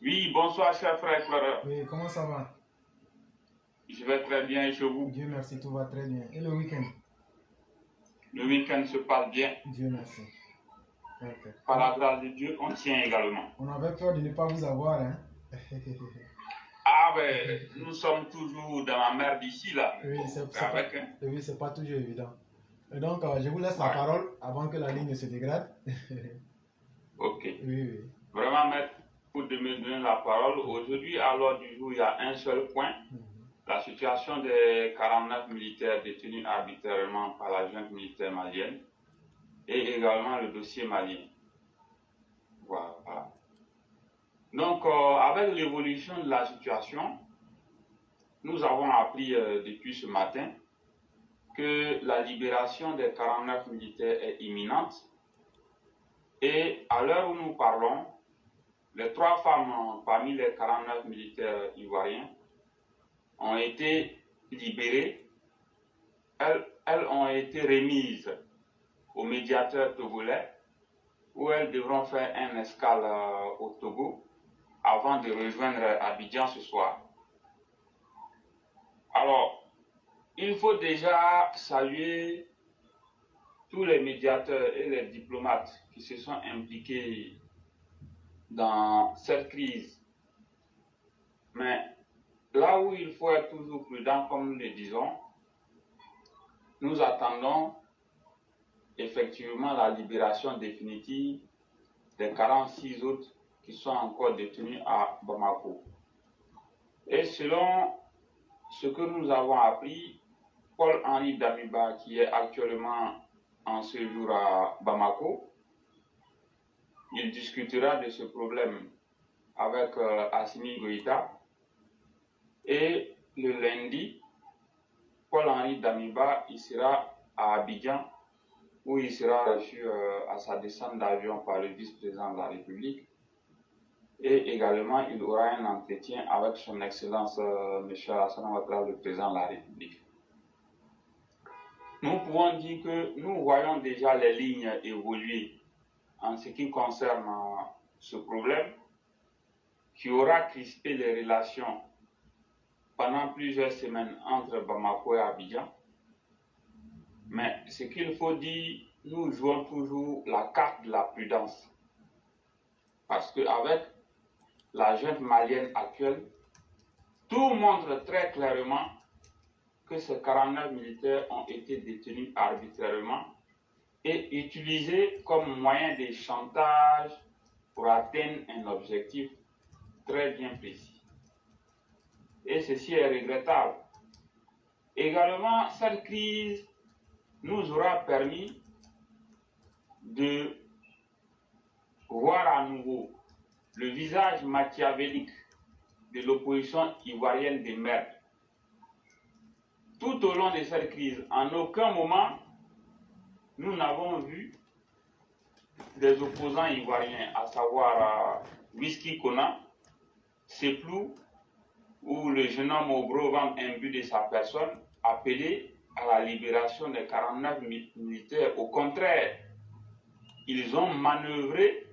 Oui, bonsoir, cher frère Clara. Oui, comment ça va? Je vais très bien et chez vous? Dieu merci, tout va très bien. Et le week-end? Le week-end se passe bien. Dieu merci. Okay. Par la grâce de Dieu, on tient également. On avait peur de ne pas vous avoir, hein? Ah ben, nous sommes toujours dans la mer d'ici là. Oui, Bon, c'est pas toujours évident. Et donc, je vous laisse la parole avant que la ligne se dégrade. Ok. Oui. Vraiment, maître, pour de me donner la parole. Aujourd'hui, à l'ordre du jour, il y a un seul point. La situation des 49 militaires détenus arbitrairement par la junte militaire malienne et également le dossier malien. Voilà. Donc, avec l'évolution de la situation, nous avons appris depuis ce matin que la libération des 49 militaires est imminente. Et à l'heure où nous parlons, les 3 femmes parmi les 49 militaires ivoiriens ont été libérées. Elles ont été remises au médiateur togolais où elles devront faire un escale au Togo avant de rejoindre Abidjan ce soir. Alors, il faut déjà saluer tous les médiateurs et les diplomates qui se sont impliqués dans cette crise. Mais là où il faut être toujours prudent, comme nous le disons, nous attendons effectivement la libération définitive des 46 autres qui sont encore détenus à Bamako. Et selon ce que nous avons appris, Paul-Henri Damiba, qui est actuellement en séjour à Bamako, il discutera de ce problème avec Assimi Goïta. Et le lundi, Paul-Henri Damiba, il sera à Abidjan, où il sera reçu à sa descente d'avion par le vice-président de la République. Et également, il aura un entretien avec son Excellence M. Alassane Ouattara, le président de la République. Nous pouvons dire que nous voyons déjà les lignes évoluer en ce qui concerne ce problème qui aura crispé les relations pendant plusieurs semaines entre Bamako et Abidjan. Mais ce qu'il faut dire, nous jouons toujours la carte de la prudence. Parce qu'avec la junte malienne actuelle, tout montre très clairement que ces 49 militaires ont été détenus arbitrairement et utilisés comme moyen de chantage pour atteindre un objectif très bien précis. Et ceci est regrettable. Également, cette crise nous aura permis de voir à nouveau le visage machiavélique de l'opposition ivoirienne des mers. Tout au long de cette crise, en aucun moment, nous n'avons vu des opposants ivoiriens, à savoir Whisky Kona, Seplou, où le jeune homme au gros ventre imbu de sa personne, appelé à la libération des 49 militaires. Au contraire, ils ont manœuvré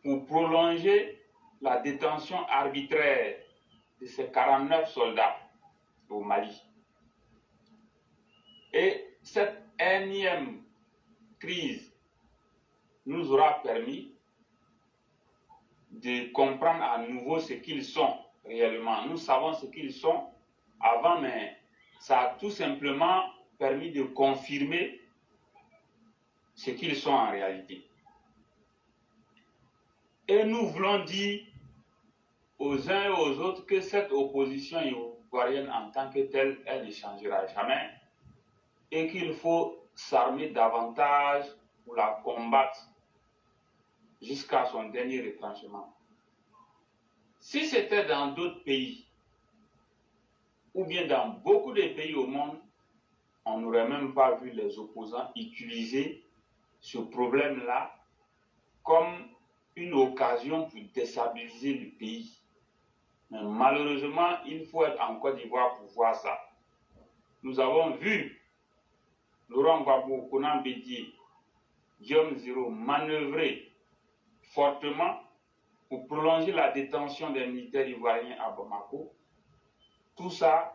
pour prolonger la détention arbitraire de ces 49 soldats au Mali. Et cette énième crise nous aura permis de comprendre à nouveau ce qu'ils sont réellement. Nous savons ce qu'ils sont avant, mais ça a tout simplement permis de confirmer ce qu'ils sont en réalité. Et nous voulons dire aux uns et aux autres que cette opposition ivoirienne en tant que telle, elle ne changera jamais et qu'il faut s'armer davantage pour la combattre jusqu'à son dernier retranchement. Si c'était dans d'autres pays, ou bien dans beaucoup de pays au monde, on n'aurait même pas vu les opposants utiliser ce problème-là comme une occasion pour déstabiliser le pays. Mais malheureusement, il faut être en Côte d'Ivoire pour voir ça. Nous avons vu Laurent Gbagbo, Konan Bédié, Guillaume Zéro manœuvrer fortement pour prolonger la détention des militaires ivoiriens à Bamako. Tout ça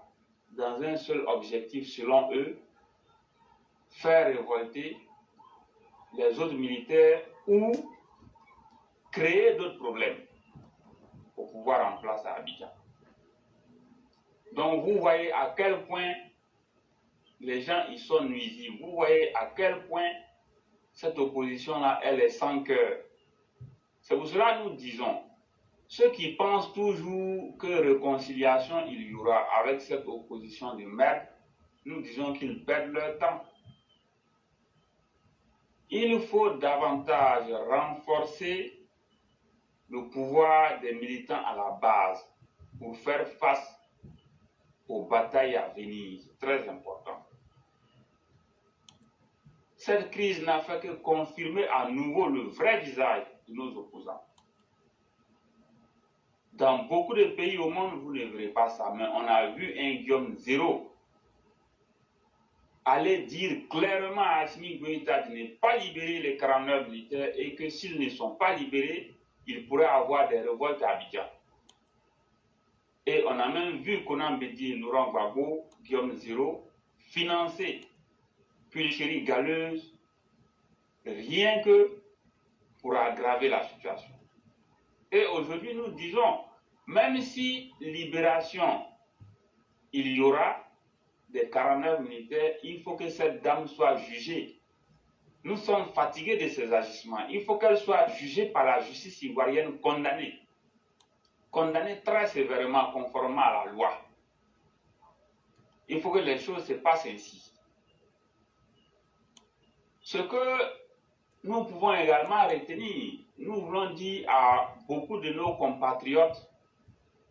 dans un seul objectif, selon eux, faire révolter les autres militaires ou créer d'autres problèmes au pouvoir en place à Abidjan. Donc vous voyez à quel point les gens y sont nuisibles. Vous voyez à quel point cette opposition-là, elle est sans cœur. C'est pour cela que nous disons, ceux qui pensent toujours que réconciliation il y aura avec cette opposition de merde, nous disons qu'ils perdent leur temps. Il faut davantage renforcer le pouvoir des militants à la base pour faire face aux batailles à venir. C'est très important. Cette crise n'a fait que confirmer à nouveau le vrai visage de nos opposants. Dans beaucoup de pays au monde, vous ne verrez pas ça, mais on a vu un Guillaume Zéro aller dire clairement à Assimi Goïta de ne pas libérer les 49 militaires et que s'ils ne sont pas libérés, il pourrait avoir des révoltes à Abidjan. Et on a même vu Konan Bédi, Laurent Gbagbo, Guillaume Zéro, financer Pulchérie Galeuse, rien que pour aggraver la situation. Et aujourd'hui, nous disons, même si libération il y aura des 49 militaires, il faut que cette dame soit jugée. Nous sommes fatigués de ces agissements. Il faut qu'elle soit jugée par la justice ivoirienne, condamnée. Condamnée très sévèrement, conformément à la loi. Il faut que les choses se passent ainsi. Ce que nous pouvons également retenir, nous voulons dire à beaucoup de nos compatriotes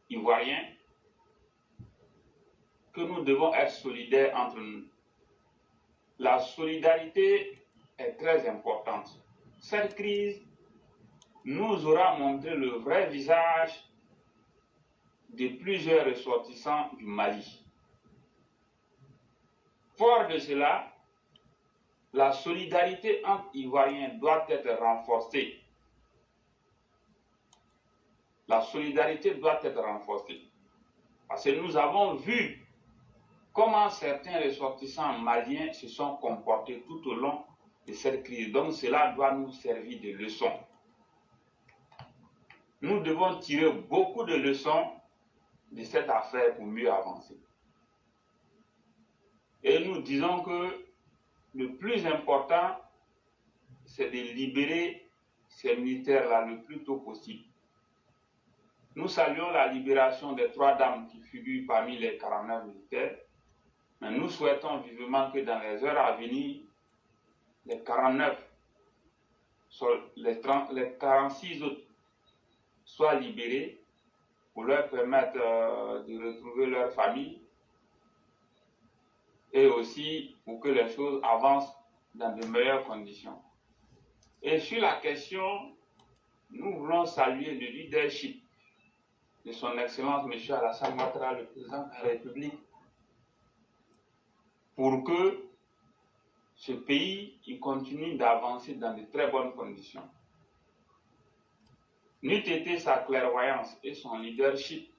ivoiriens que nous devons être solidaires entre nous. La solidarité est très importante. Cette crise nous aura montré le vrai visage de plusieurs ressortissants du Mali. Fort de cela, la solidarité entre Ivoiriens doit être renforcée. La solidarité doit être renforcée. Parce que nous avons vu comment certains ressortissants maliens se sont comportés tout au long de cette crise. Donc cela doit nous servir de leçon. Nous devons tirer beaucoup de leçons de cette affaire pour mieux avancer. Et nous disons que le plus important, c'est de libérer ces militaires-là le plus tôt possible. Nous saluons la libération des 3 dames qui figurent parmi les 49 militaires, mais nous souhaitons vivement que dans les heures à venir, les 49, les 46 autres soient libérés pour leur permettre de retrouver leur famille et aussi pour que les choses avancent dans de meilleures conditions. Et sur la question, nous voulons saluer le leadership de son Excellence M. Alassane Ouattara, le président de la République, pour que ce pays continue d'avancer dans de très bonnes conditions. N'eût été sa clairvoyance et son leadership,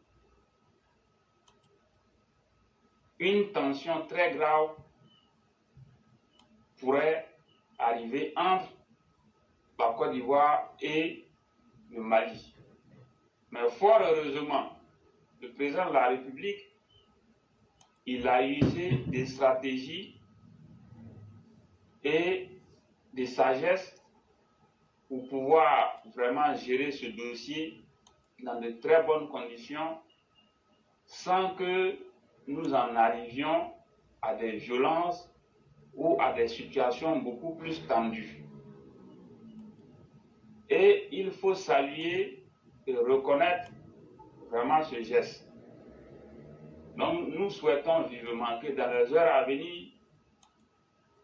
une tension très grave pourrait arriver entre la Côte d'Ivoire et le Mali. Mais fort heureusement, le président de la République, il a usé des stratégies et des sagesses pour pouvoir vraiment gérer ce dossier dans de très bonnes conditions sans que nous en arrivions à des violences ou à des situations beaucoup plus tendues. Et il faut saluer et reconnaître vraiment ce geste. Donc nous souhaitons vivement que dans les heures à venir,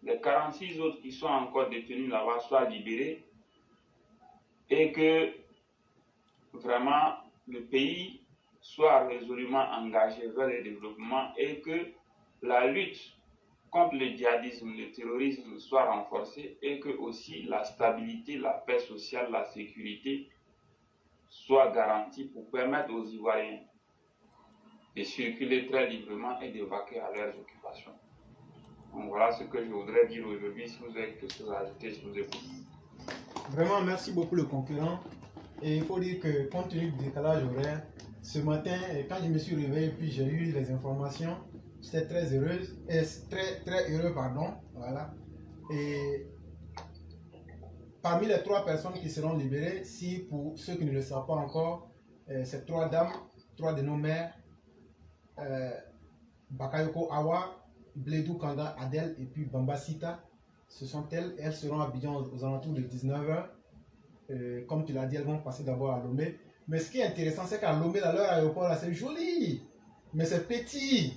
les 46 autres qui sont encore détenus là-bas soient libérés et que vraiment le pays soit résolument engagé vers le développement et que la lutte contre le djihadisme, le terrorisme soit renforcée et que aussi la stabilité, la paix sociale, la sécurité soit garantie pour permettre aux Ivoiriens de circuler très librement et de vaquer à leurs occupations. Donc voilà ce que je voudrais dire aujourd'hui. Si vous avez quelque chose à ajouter, je vous écoute. Vraiment, merci beaucoup le concurrent. Et il faut dire que compte tenu du décalage horaire, ce matin, quand je me suis réveillé puis j'ai eu les informations, j'étais très heureuse, très heureux, pardon. Voilà. Et parmi les 3 personnes qui seront libérées, si pour ceux qui ne le savent pas encore, ces 3 dames, 3 de nos mères, Bakayoko Awa, Bledou Kanda Adel et puis Bamba Sita, ce sont elles seront à Abidjan aux alentours de 19h. Comme tu l'as dit, elles vont passer d'abord à Lomé. Mais ce qui est intéressant, c'est qu'à Lomé, là, leur aéroport, là, c'est joli, mais c'est petit.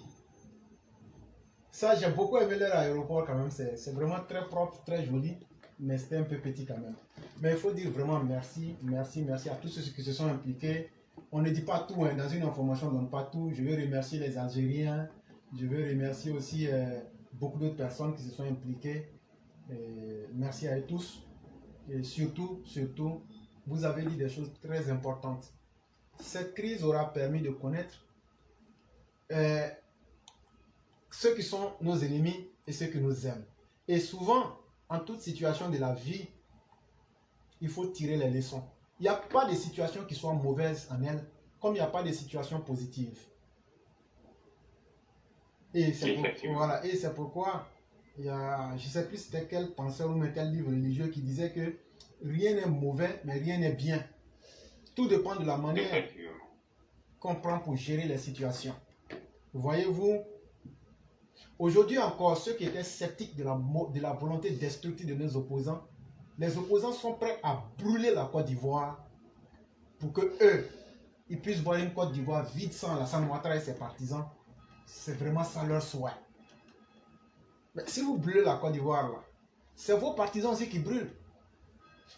Ça, j'ai beaucoup aimé leur aéroport quand même. C'est vraiment très propre, très joli, mais c'était un peu petit quand même. Mais il faut dire vraiment merci, merci, merci à tous ceux qui se sont impliqués. On ne dit pas tout, hein. Dans une information, on ne donne pas tout. Je veux remercier les Algériens. Je veux remercier aussi beaucoup d'autres personnes qui se sont impliquées. Merci à eux tous. Et surtout, vous avez dit des choses très importantes. Cette crise aura permis de connaître ceux qui sont nos ennemis et ceux qui nous aiment. Et souvent, en toute situation de la vie, il faut tirer les leçons. Il n'y a pas de situation qui soit mauvaise en elle, comme il n'y a pas de situation positive. Et c'est pourquoi, je ne sais plus c'était quel penseur ou quel livre religieux qui disait que rien n'est mauvais, mais rien n'est bien. Tout dépend de la manière qu'on prend pour gérer les situations. Voyez-vous, aujourd'hui encore, ceux qui étaient sceptiques de la volonté destructive de nos opposants, les opposants sont prêts à brûler la Côte d'Ivoire pour que eux, ils puissent voir une Côte d'Ivoire vide sans Alassane Ouattara et ses partisans. C'est vraiment ça leur souhait. Mais si vous brûlez la Côte d'Ivoire, là, c'est vos partisans aussi qui brûlent.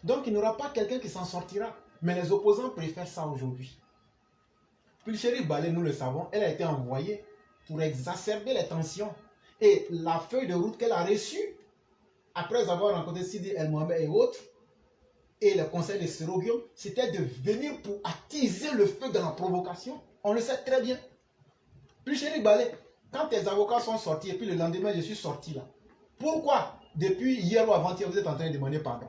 Donc il n'y aura pas quelqu'un qui s'en sortira. Mais les opposants préfèrent ça aujourd'hui. Pulchéri Balé, nous le savons, elle a été envoyée pour exacerber les tensions. Et la feuille de route qu'elle a reçue, après avoir rencontré Sidi El Mohamed et autres, et le conseil de Sérogium, c'était de venir pour attiser le feu dans la provocation. On le sait très bien. Pulchéri Balé, quand tes avocats sont sortis, et puis le lendemain, je suis sorti là. Pourquoi, depuis hier ou avant-hier, vous êtes en train de demander pardon?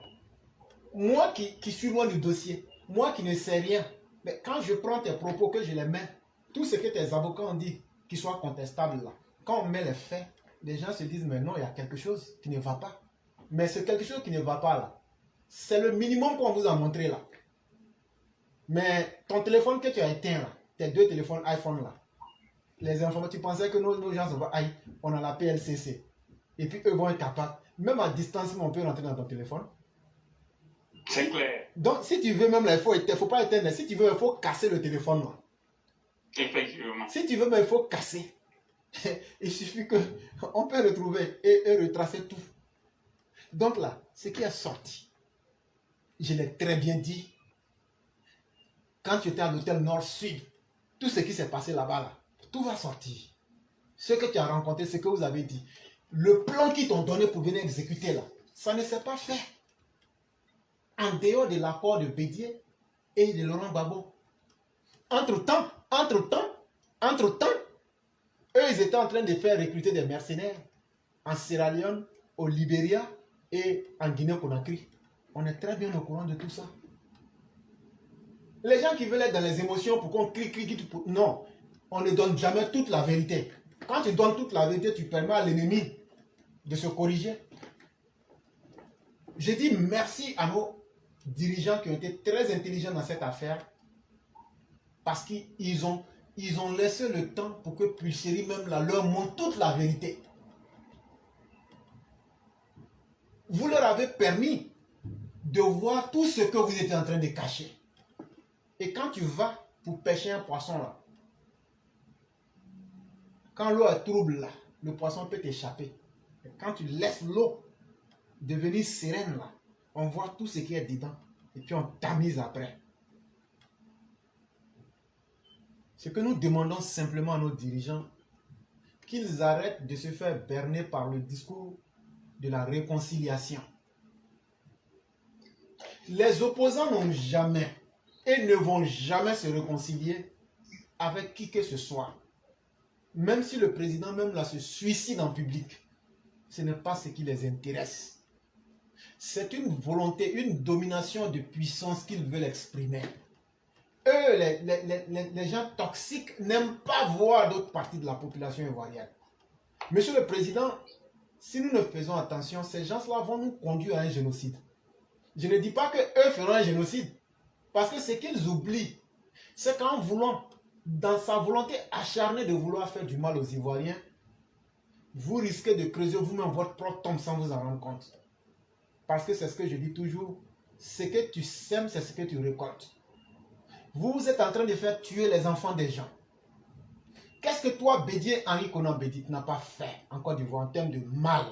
Moi qui suis loin du dossier, moi qui ne sais rien, mais quand je prends tes propos, que je les mets, tout ce que tes avocats ont dit, qui soit contestable là, quand on met les faits, les gens se disent, mais non, il y a quelque chose qui ne va pas. Mais c'est quelque chose qui ne va pas là. C'est le minimum qu'on vous a montré là. Mais ton téléphone que tu as éteint là, tes 2 téléphones iPhone là, les informations, tu pensais que nos gens se voient, aïe, on a la PLCC. Et puis eux vont être capables, même à distance, on peut rentrer dans ton téléphone. C'est clair. Donc si tu veux même là, il ne faut pas éteindre, si tu veux, il faut casser le téléphone là. Effectivement. Si tu veux, mais il faut casser. Il suffit qu'on peut retrouver et retracer tout. Donc là, ce qui est sorti, je l'ai très bien dit, quand tu étais à l'hôtel Nord-Sud, tout ce qui s'est passé là-bas, là, tout va sortir. Ce que tu as rencontré, ce que vous avez dit, le plan qu'ils t'ont donné pour venir exécuter là, ça ne s'est pas fait. En dehors de l'accord de Bédier et de Laurent Gbagbo. Entre-temps, eux, ils étaient en train de faire recruter des mercenaires en Sierra Leone, au Libéria et en Guinée-Conakry. On est très bien au courant de tout ça. Les gens qui veulent être dans les émotions pour qu'on clique, non, on ne donne jamais toute la vérité. Quand tu donnes toute la vérité, tu permets à l'ennemi de se corriger. Je dis merci à nos dirigeants qui ont été très intelligents dans cette affaire parce qu'ils ont laissé le temps pour que Pulchéri même là, leur montre toute la vérité. Vous leur avez permis de voir tout ce que vous étiez en train de cacher. Et quand tu vas pour pêcher un poisson là, quand l'eau est trouble là, le poisson peut t'échapper. Quand tu laisses l'eau devenir sereine là, on voit tout ce qui est dedans et puis on tamise après. Ce que nous demandons simplement à nos dirigeants, qu'ils arrêtent de se faire berner par le discours de la réconciliation. Les opposants n'ont jamais et ne vont jamais se réconcilier avec qui que ce soit. Même si le président même là se suicide en public, ce n'est pas ce qui les intéresse. C'est une volonté, une domination de puissance qu'ils veulent exprimer. Eux, les gens toxiques n'aiment pas voir d'autres parties de la population ivoirienne. Monsieur le Président, si nous ne faisons attention, ces gens-là vont nous conduire à un génocide. Je ne dis pas qu'eux feront un génocide, parce que ce qu'ils oublient, c'est qu'en voulant, dans sa volonté acharnée de vouloir faire du mal aux Ivoiriens, vous risquez de creuser vous-même votre propre tombe sans vous en rendre compte. Parce que c'est ce que je dis toujours, ce que tu sèmes, c'est ce que tu récoltes. Vous êtes en train de faire tuer les enfants des gens. Qu'est-ce que toi, Bédié Henri Konan Bédié, n'a pas fait en Côte d'Ivoire en termes de mal?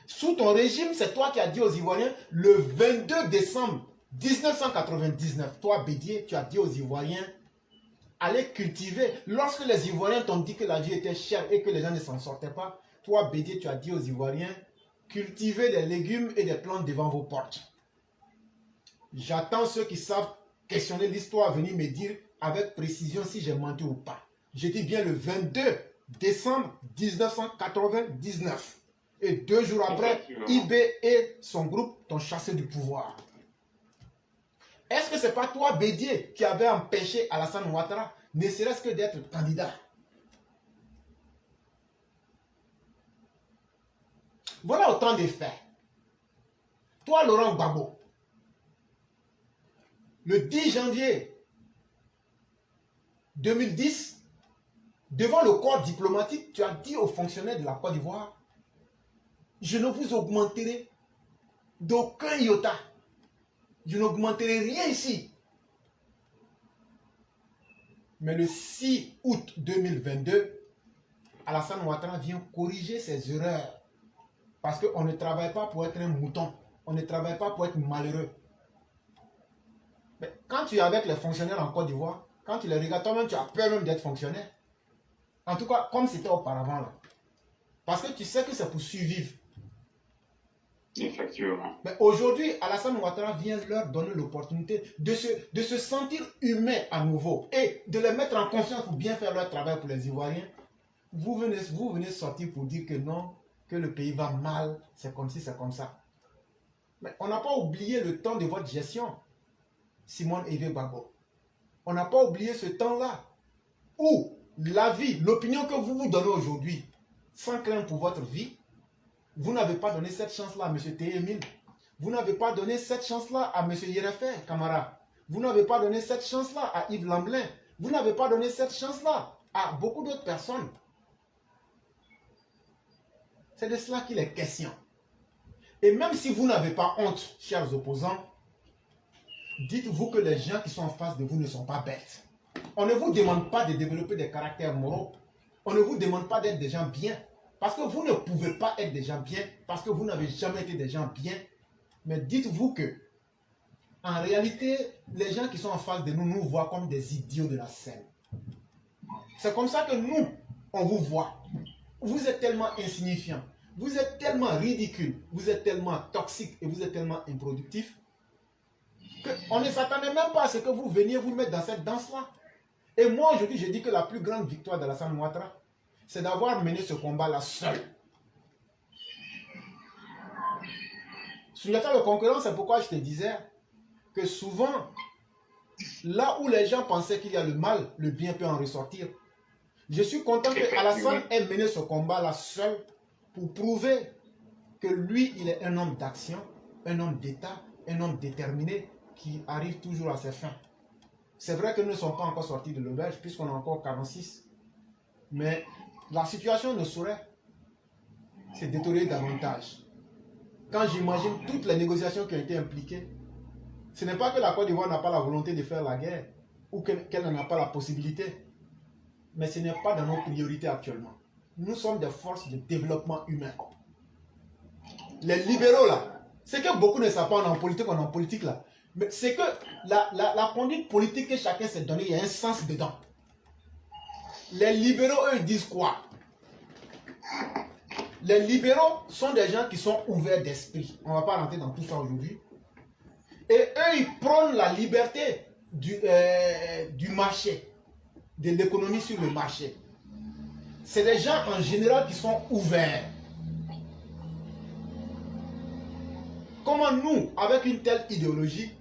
Sous ton régime, c'est toi qui as dit aux Ivoiriens, le 22 décembre 1999, toi, Bédié, tu as dit aux Ivoiriens, allez cultiver. Lorsque les Ivoiriens t'ont dit que la vie était chère et que les gens ne s'en sortaient pas, toi, Bédié, tu as dit aux Ivoiriens, cultivez des légumes et des plantes devant vos portes. J'attends ceux qui savent questionner l'histoire venir me dire avec précision si j'ai menti ou pas. Je dis bien le 22 décembre 1999. Et 2 jours après, IB et son groupe t'ont chassé du pouvoir. Est-ce que ce n'est pas toi, Bédié, qui avait empêché Alassane Ouattara, ne serait-ce que d'être candidat? Voilà autant de faits. Toi, Laurent Gbagbo, le 10 janvier 2010, devant le corps diplomatique, tu as dit aux fonctionnaires de la Côte d'Ivoire, je ne vous augmenterai d'aucun iota. Je n'augmenterai rien ici. Mais le 6 août 2022, Alassane Ouattara vient corriger ses erreurs. Parce qu'on ne travaille pas pour être un mouton. On ne travaille pas pour être malheureux. Mais quand tu es avec les fonctionnaires en Côte d'Ivoire, quand tu les regardes, toi-même, tu as peur même d'être fonctionnaire. En tout cas, comme c'était auparavant. Là. Parce que tu sais que c'est pour survivre. Effectivement. Mais aujourd'hui, Alassane Ouattara vient leur donner l'opportunité de se sentir humains à nouveau et de les mettre en confiance pour bien faire leur travail pour les Ivoiriens. Vous venez sortir pour dire que non, que le pays va mal, c'est comme ci, c'est comme ça. Mais on n'a pas oublié le temps de votre gestion, Simone Eve Gbagbo. On n'a pas oublié ce temps-là où l'avis, l'opinion que vous vous donnez aujourd'hui, sans crainte pour votre vie, vous n'avez pas donné cette chance-là à M. Théemile. Vous n'avez pas donné cette chance-là à M. Yerefer Camara. Vous n'avez pas donné cette chance-là à Yves Lamblin. Vous n'avez pas donné cette chance-là à beaucoup d'autres personnes. C'est de cela qu'il est question. Et même si vous n'avez pas honte, chers opposants, dites-vous que les gens qui sont en face de vous ne sont pas bêtes. On ne vous demande pas de développer des caractères moraux. On ne vous demande pas d'être des gens bien. Parce que vous ne pouvez pas être des gens bien, parce que vous n'avez jamais été des gens bien. Mais dites-vous que, en réalité, les gens qui sont en face de nous nous voient comme des idiots de la scène. C'est comme ça que nous, on vous voit. Vous êtes tellement insignifiant, vous êtes tellement ridicule, vous êtes tellement toxique et vous êtes tellement improductif qu'on ne s'attendait même pas à ce que vous veniez vous mettre dans cette danse-là. Et moi, aujourd'hui, je dis que la plus grande victoire d'Alassane Ouattara, c'est d'avoir mené ce combat-là seul. Sundiata le concurrent, c'est pourquoi je te disais que souvent, là où les gens pensaient qu'il y a le mal, le bien peut en ressortir. Je suis content que Alassane ait mené ce combat-là seul pour prouver que lui, il est un homme d'action, un homme d'État, un homme déterminé qui arrive toujours à ses fins. C'est vrai que nous ne sommes pas encore sortis de l'auberge puisqu'on a encore 46. Mais la situation ne saurait se détériorer davantage. Quand j'imagine toutes les négociations qui ont été impliquées, ce n'est pas que la Côte d'Ivoire n'a pas la volonté de faire la guerre ou qu'elle n'en a pas la possibilité. Mais ce n'est pas dans nos priorités actuellement. Nous sommes des forces de développement humain. Les libéraux là, c'est que beaucoup ne savent pas, on est en politique là. Mais c'est que la conduite politique que chacun s'est donnée, il y a un sens dedans. Les libéraux, eux, disent quoi? Les libéraux sont des gens qui sont ouverts d'esprit. On ne va pas rentrer dans tout ça aujourd'hui. Et eux, ils prônent la liberté du marché, de l'économie sur le marché. C'est des gens en général qui sont ouverts. Comment nous, avec une telle idéologie,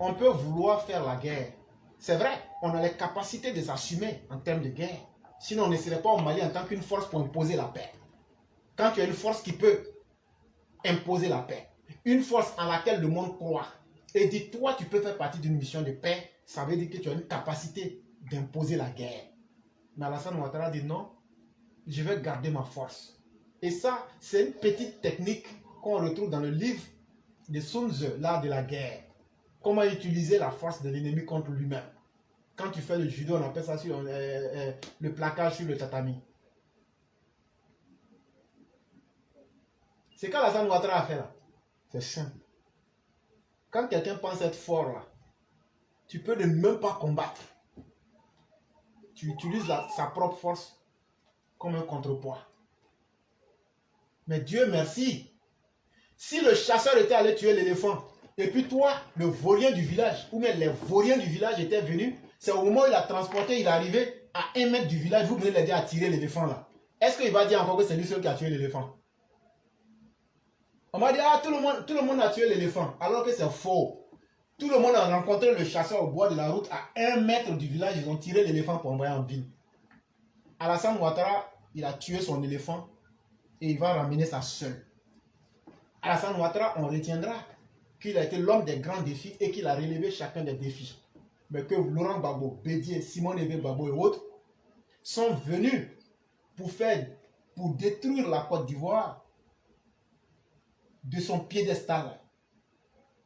on peut vouloir faire la guerre? C'est vrai, on a les capacités de s'assumer en termes de guerre. Sinon, on ne serait pas au Mali en tant qu'une force pour imposer la paix. Quand tu as une force qui peut imposer la paix, une force en laquelle le monde croit, et dit, toi, tu peux faire partie d'une mission de paix, ça veut dire que tu as une capacité d'imposer la guerre. Mais Alassane Ouattara dit non, je vais garder ma force. Et ça, c'est une petite technique qu'on retrouve dans le livre de Sun Tzu, l'art de la guerre. Comment utiliser la force de l'ennemi contre lui-même. Quand tu fais le judo, on appelle ça sur, le plaquage sur le tatami. C'est qu'Alassane Ouattara a fait là. C'est simple. Quand quelqu'un pense être fort là, tu peux ne même pas combattre. Tu utilises sa propre force comme un contrepoids. Mais Dieu merci, si le chasseur était allé tuer l'éléphant, et puis toi, le vaurien du village, ou bien les vauriens du village étaient venus, c'est au moment où il a transporté, il est arrivé à 1 mètre du village, vous venez l'aider à tirer l'éléphant là. Est-ce qu'il va dire encore que c'est lui seul qui a tué l'éléphant? On m'a dit, ah, tout le monde a tué l'éléphant, alors que c'est faux. Tout le monde a rencontré le chasseur au bord de la route à 1 mètre du village, ils ont tiré l'éléphant pour envoyer en ville. Alassane Ouattara, il a tué son éléphant et il va ramener ça seul. Alassane Ouattara, on retiendra qu'il a été l'homme des grands défis et qu'il a relevé chacun des défis. Mais que Laurent Gbagbo, Bédié, Simone Veil Gbagbo et autres sont venus pour détruire la Côte d'Ivoire de son piédestal,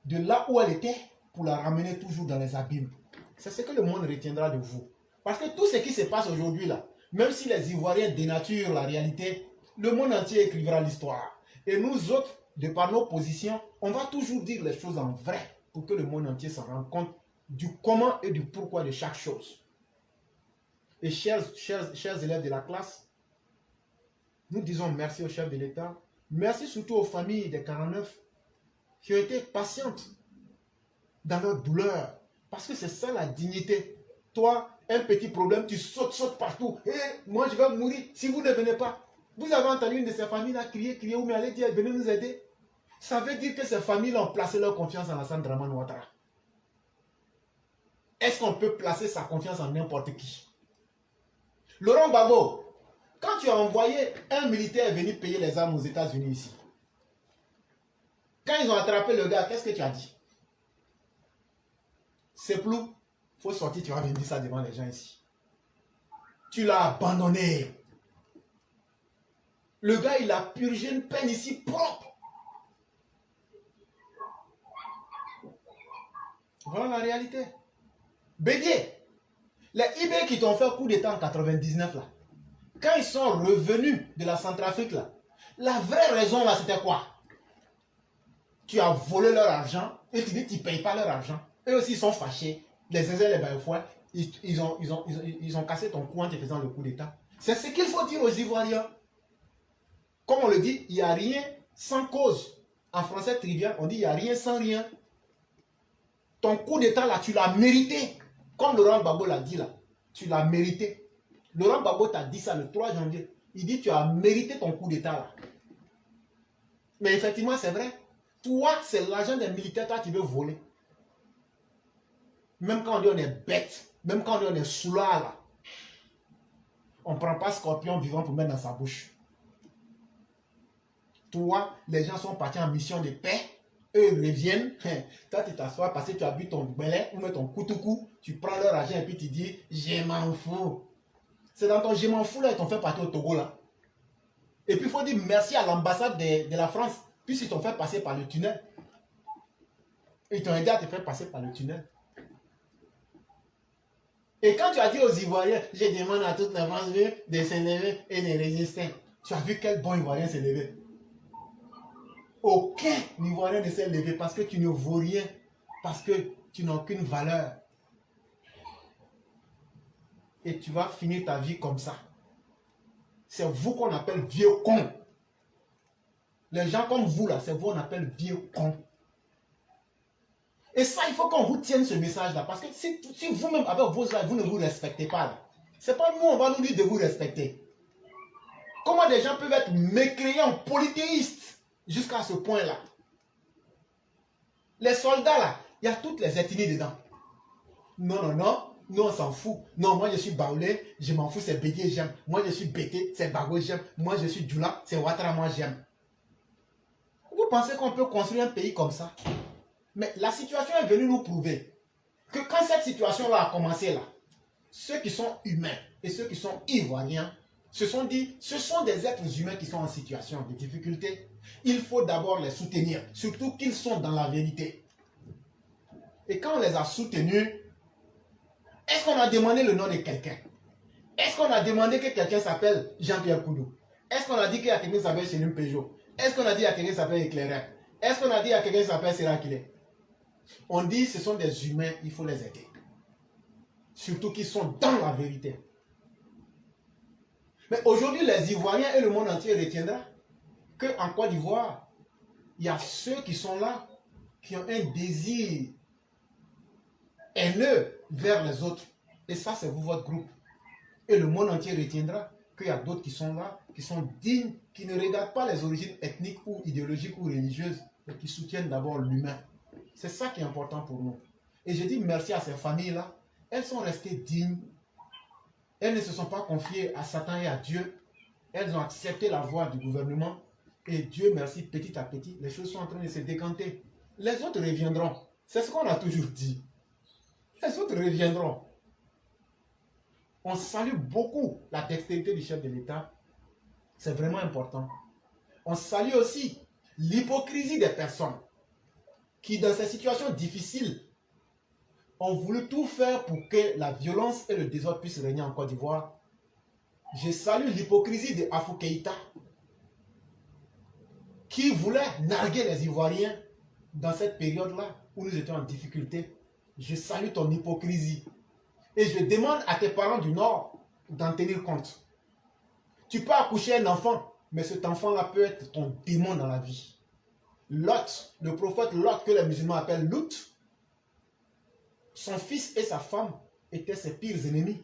de là où elle était, pour la ramener toujours dans les abîmes. C'est ce que le monde retiendra de vous. Parce que tout ce qui se passe aujourd'hui là, même si les Ivoiriens dénaturent la réalité, le monde entier écrira l'histoire. Et nous autres, de par nos positions, on va toujours dire les choses en vrai pour que le monde entier s'en rende compte du comment et du pourquoi de chaque chose. Et chers élèves de la classe, nous disons merci au chef de l'État, merci surtout aux familles des 49 qui ont été patientes dans leur douleur. Parce que c'est ça la dignité. Toi, un petit problème, tu sautes partout. Et moi, je vais mourir si vous ne venez pas. Vous avez entendu une de ces familles-là crier, ou mais allez dire, venez nous aider. Ça veut dire que ces familles-là ont placé leur confiance en Alassane Dramane Ouattara. Est-ce qu'on peut placer sa confiance en n'importe qui? Laurent Gbagbo, quand tu as envoyé un militaire venir payer les armes aux États-Unis ici, quand ils ont attrapé le gars, qu'est-ce que tu as dit? C'est plus, il faut sortir, tu vas venir dire ça devant les gens ici. Tu l'as abandonné. Le gars, il a purgé une peine ici propre. Voilà la réalité. Bédié, les IB qui t'ont fait coup d'état en 99 là, quand ils sont revenus de la Centrafrique là, la vraie raison là c'était quoi? Tu as volé leur argent et tu dis que tu ne payes pas leur argent. Eux aussi ils sont fâchés. Les Zézé, les Baïfouais, ils ont cassé ton cou en te faisant le coup d'état. C'est ce qu'il faut dire aux Ivoiriens. Comme on le dit, il n'y a rien sans cause. En français trivial, on dit il n'y a rien sans rien. Ton coup d'état là, tu l'as mérité. Comme Laurent Gbagbo l'a dit là, tu l'as mérité. Laurent Gbagbo t'a dit ça le 3 janvier. Il dit tu as mérité ton coup d'état là. Mais effectivement, c'est vrai. Toi, c'est l'argent des militaires, toi, tu veux voler. Même quand on dit on est bête, même quand on dit on est soulard là, on ne prend pas scorpion vivant pour mettre dans sa bouche. Toi, les gens sont partis en mission de paix. Eux reviennent, toi tu t'assois parce que tu as bu ton belin ou ton koutoukou, tu prends leur argent et puis tu dis je m'en fous. C'est dans ton je m'en fous là, ils t'ont fait partir au Togo là. Et puis il faut dire merci à l'ambassade de la France, puisqu'ils t'ont fait passer par le tunnel. Ils t'ont aidé à te faire passer par le tunnel. Et quand tu as dit aux Ivoiriens, je demande à toute la France de s'élever et de résister, tu as vu quel bon Ivoirien s'est levé. Aucun Ivoirien ne s'est levé parce que tu ne vaux rien, parce que tu n'as aucune valeur. Et tu vas finir ta vie comme ça. C'est vous qu'on appelle vieux con. Les gens comme vous là, c'est vous qu'on appelle vieux con. Et ça, il faut qu'on vous tienne ce message-là. Parce que si vous-même, avec vos âges, vous ne vous respectez pas, ce n'est pas nous, on va nous dire de vous respecter. Comment des gens peuvent être mécréants, polythéistes, jusqu'à ce point-là? Les soldats, là, il y a toutes les ethnies dedans. Non, non, non. Nous, on s'en fout. Non, moi, je suis Baoulé, je m'en fous, c'est Bédié, j'aime. Moi, je suis Bété, c'est Bago, j'aime. Moi, je suis Djoula, c'est Ouattara, moi, j'aime. Vous pensez qu'on peut construire un pays comme ça? Mais la situation est venue nous prouver que quand cette situation-là a commencé, là, ceux qui sont humains et ceux qui sont ivoiriens se sont dit, ce sont des êtres humains qui sont en situation de difficulté. Il faut d'abord les soutenir, surtout qu'ils sont dans la vérité. Et quand on les a soutenus, est-ce qu'on a demandé le nom de quelqu'un? Est-ce qu'on a demandé que quelqu'un s'appelle Jean-Pierre Koudou? Est-ce qu'on a dit qu'il y a quelqu'un qui s'appelle Chélim Peugeot? Est-ce qu'on a dit qu'il y a quelqu'un qui s'appelle Éclaireur? Est-ce qu'on a dit qu'il y a quelqu'un qui s'appelle Sérakilé? On dit que ce sont des humains, il faut les aider. Surtout qu'ils sont dans la vérité. Mais aujourd'hui, les Ivoiriens et le monde entier retiendra qu'en Côte d'Ivoire, il y a ceux qui sont là, qui ont un désir haineux vers les autres. Et ça, c'est vous, votre groupe. Et le monde entier retiendra qu'il y a d'autres qui sont là, qui sont dignes, qui ne regardent pas les origines ethniques ou idéologiques ou religieuses, mais qui soutiennent d'abord l'humain. C'est ça qui est important pour nous. Et je dis merci à ces familles-là. Elles sont restées dignes. Elles ne se sont pas confiées à Satan et à Dieu. Elles ont accepté la voie du gouvernement. Et Dieu merci, petit à petit, les choses sont en train de se décanter. Les autres reviendront. C'est ce qu'on a toujours dit. Les autres reviendront. On salue beaucoup la dextérité du chef de l'État. C'est vraiment important. On salue aussi l'hypocrisie des personnes qui, dans ces situations difficiles, ont voulu tout faire pour que la violence et le désordre puissent régner en Côte d'Ivoire. Je salue l'hypocrisie de Afou Keïta, qui voulait narguer les Ivoiriens dans cette période-là où nous étions en difficulté. Je salue ton hypocrisie. Et je demande à tes parents du Nord d'en tenir compte. Tu peux accoucher un enfant, mais cet enfant-là peut être ton démon dans la vie. Lot, le prophète Lot que les musulmans appellent Lut, son fils et sa femme étaient ses pires ennemis.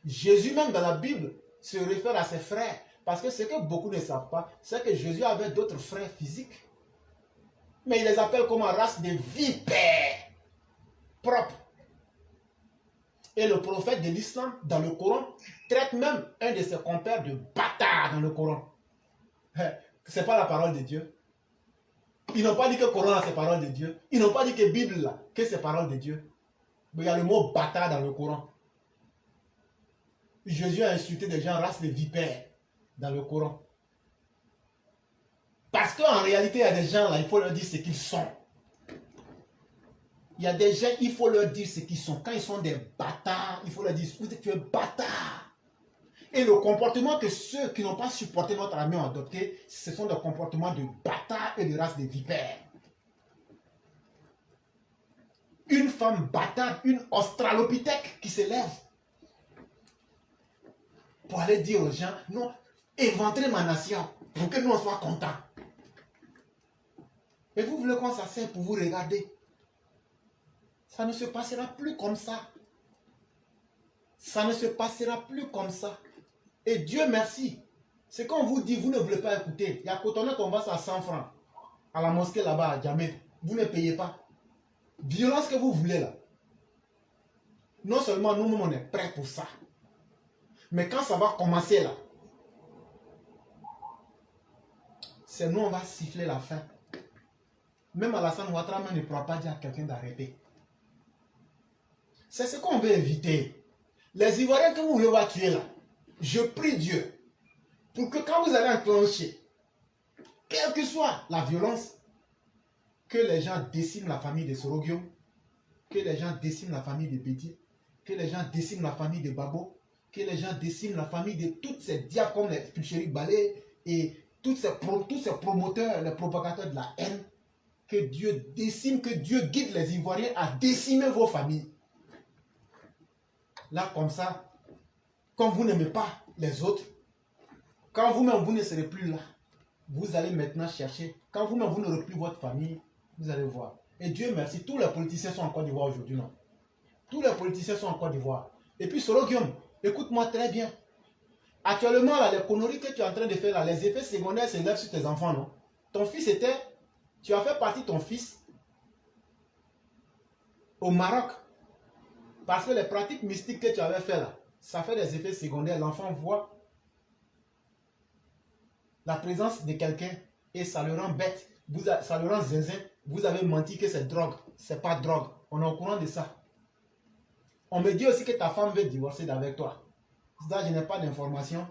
Jésus même dans la Bible se réfère à ses frères. Parce que ce que beaucoup ne savent pas, c'est que Jésus avait d'autres frères physiques. Mais il les appelle comme une race de vipères propres. Et le prophète de l'islam, dans le Coran, traite même un de ses compères de bâtard dans le Coran. Ce n'est pas la parole de Dieu. Ils n'ont pas dit que le Coran, c'est la parole de Dieu. Ils n'ont pas dit que la Bible, là, que c'est la parole de Dieu. Mais il y a le mot bâtard dans le Coran. Jésus a insulté des gens race de vipères dans le Coran. Parce qu'en réalité, il y a des gens là, il faut leur dire ce qu'ils sont. Il y a des gens, il faut leur dire ce qu'ils sont. Quand ils sont des bâtards, il faut leur dire, tu es bâtard. Et le comportement que ceux qui n'ont pas supporté notre armée ont adopté, ce sont des comportements de bâtards et de race de vipères. Une femme bâtarde, une australopithèque qui se lève pour aller dire aux gens, non, éventrer ma nation pour que nous on soit contents. Et vous voulez qu'on s'asseye pour vous regarder? Ça ne se passera plus comme ça. Ça ne se passera plus comme ça. Et Dieu merci. C'est qu'on vous dit, vous ne voulez pas écouter. Il y a Cotonou qu'on va à 100 francs. À la mosquée là-bas, à Djamé. Vous ne payez pas. Violence que vous voulez là. Non seulement nous, on est prêts pour ça. Mais quand ça va commencer là, c'est nous, on va siffler la fin. Même Alassane Ouattara ne pourra pas dire à quelqu'un d'arrêter. C'est ce qu'on veut éviter. Les Ivoiriens que vous voulez voir tuer là, je prie Dieu pour que quand vous allez enclencher, quelle que soit la violence, que les gens déciment la famille de Sorogio, que les gens déciment la famille de Bédié, que les gens déciment la famille de Babo, que les gens déciment la famille de toutes ces diables comme les Pulchéri Balé et tous ces promoteurs, les propagateurs de la haine, que Dieu décime, que Dieu guide les Ivoiriens à décimer vos familles. Là, comme ça, quand vous n'aimez pas les autres, quand vous-même vous ne serez plus là, vous allez maintenant chercher. Quand vous-même vous n'aurez plus votre famille, vous allez voir. Et Dieu merci, tous les politiciens sont en Côte d'Ivoire aujourd'hui, non? Tous les politiciens sont en Côte d'Ivoire. Et puis Soro Guillaume, écoute-moi très bien. Actuellement, là, les conneries que tu es en train de faire, là, les effets secondaires s'élèvent sur tes enfants, non? Ton fils était... Tu as fait partie de ton fils au Maroc. Parce que les pratiques mystiques que tu avais fait là, ça fait des effets secondaires. L'enfant voit la présence de quelqu'un et ça le rend bête. Ça le rend zinzin. Vous avez menti que c'est drogue. C'est pas drogue. On est au courant de ça. On me dit aussi que ta femme veut divorcer avec toi. Ça, je n'ai pas d'informations,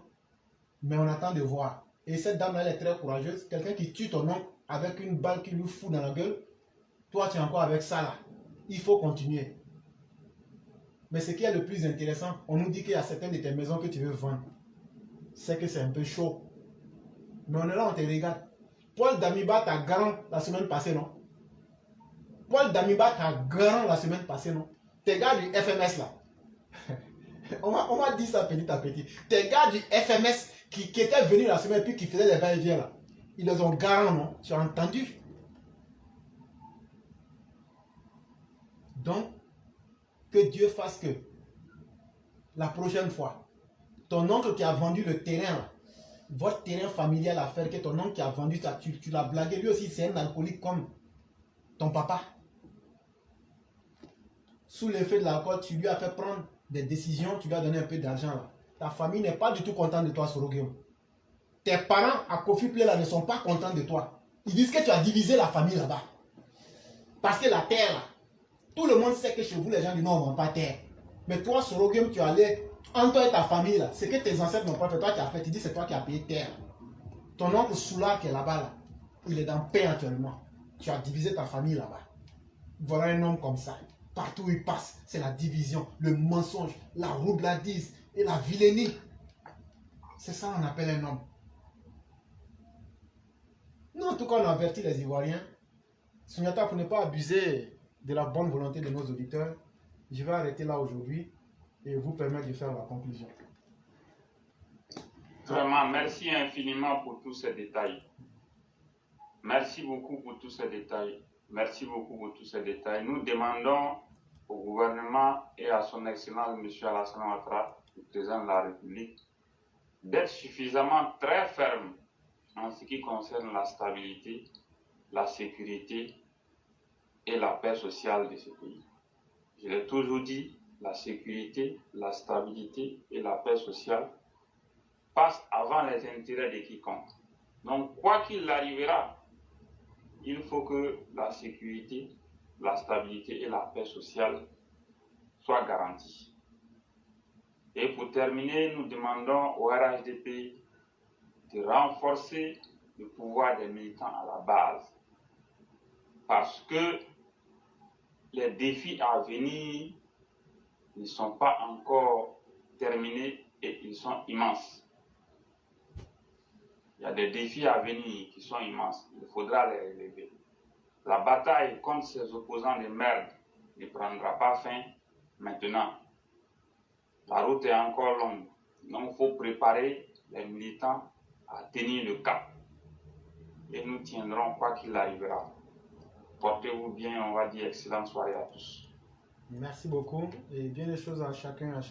mais on attend de voir. Et cette dame, elle est très courageuse. Quelqu'un qui tue ton oncle avec une balle qui lui fout dans la gueule. Toi, tu es encore avec ça là. Il faut continuer. Mais ce qui est le plus intéressant, on nous dit qu'il y a certaines de tes maisons que tu veux vendre. C'est que c'est un peu chaud. Mais on est là, on te regarde. Paul Damiba t'a garant la semaine passée, non? Paul Damiba t'a garant la semaine passée, non? Tes gars du FMS là. on m'a dit ça petit à petit. Tes gars du FMS qui étaient venus la semaine puis qui faisaient les va-et-vient là. Ils les ont garant, non? Tu as entendu? Donc, que Dieu fasse que la prochaine fois, ton oncle qui a vendu le terrain, là, votre terrain familial à faire, que ton oncle qui a vendu ça, tu l'as blagué, lui aussi c'est un alcoolique comme ton papa. Sous l'effet de l'alcool, tu lui as fait prendre des décisions, tu lui as donné un peu d'argent. Ta famille n'est pas du tout contente de toi, Soro Guillaume. Tes parents à Kofi Play là ne sont pas contents de toi. Ils disent que tu as divisé la famille là-bas. Parce que la terre là, tout le monde sait que chez vous les gens disent non, on ne vend pas terre. Mais toi, Soro Guillaume, tu es allé, en toi et ta famille là, c'est que tes ancêtres n'ont pas fait, toi tu as fait, tu dis c'est toi qui as payé terre. Ton oncle Soula qui est là-bas là, il est dans paix actuellement. Tu as divisé ta famille là-bas. Voilà un homme comme ça. Partout où il passe, c'est la division, le mensonge, la roubladise et la vilainie. C'est ça qu'on appelle un homme. Nous, en tout cas, on avertit les Ivoiriens. Souniata, pour ne pas abuser de la bonne volonté de nos auditeurs, je vais arrêter là aujourd'hui et vous permettre de faire la conclusion. Vraiment, merci infiniment pour tous ces détails. Merci beaucoup pour tous ces détails. Merci beaucoup pour tous ces détails. Nous demandons au gouvernement et à son Excellence M. Alassane Ouattara, le président de la République, d'être suffisamment très ferme en ce qui concerne la stabilité, la sécurité et la paix sociale de ce pays. Je l'ai toujours dit, la sécurité, la stabilité et la paix sociale passent avant les intérêts de quiconque. Donc, quoi qu'il arrivera, il faut que la sécurité, la stabilité et la paix sociale soient garanties. Et pour terminer, nous demandons au RHDP de renforcer le pouvoir des militants à la base. Parce que les défis à venir ne sont pas encore terminés et ils sont immenses. Il y a des défis à venir qui sont immenses. Il faudra les relever. La bataille contre ces opposants de merde ne prendra pas fin maintenant. La route est encore longue. Donc il faut préparer les militants à tenir le cap. Et nous tiendrons quoi qu'il arrivera. Portez-vous bien, on va dire excellente soirée à tous. Merci beaucoup et bien les choses à chacun.